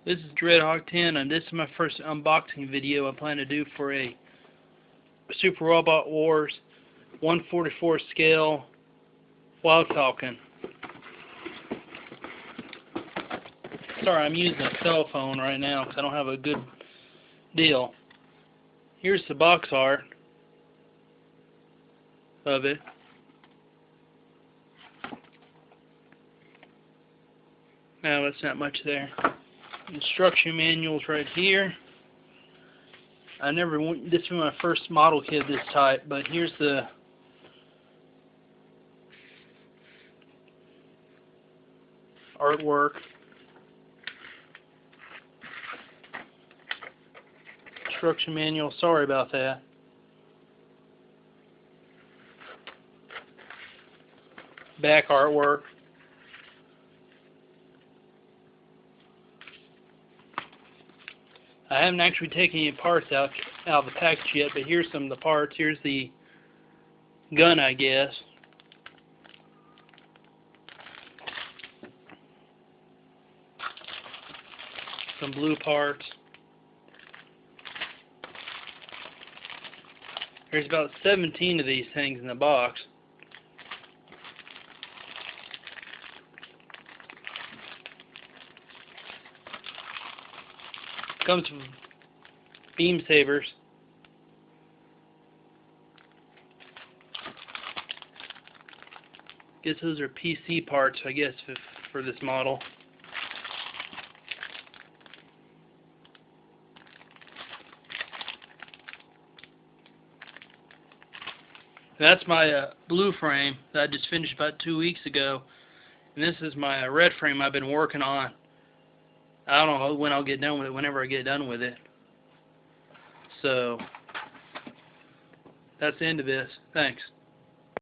This is Dreadhawk 10, and this is my first unboxing video I plan to do for a Super Robot Wars 1/44 scale WildFalken. Sorry, I'm using a cell phone right now because I don't have a good deal. Here's the box art of it. Now that's not much there. Instruction manuals right here. This is my first model kit of this type, but here's the artwork. Instruction manual, sorry about that. Back artwork. I haven't actually taken any parts out of the package yet, but here's some of the parts. Here's the gun, I guess. Some blue parts. There's about 17 of these things in the box. Comes with beam sabers. Guess those are PC parts, I guess, for this model. That's my blue frame that I just finished about 2 weeks ago, and this is my red frame I've been working on. I don't know when I'll get done with it, whenever I get done with it. So, that's the end of this. Thanks.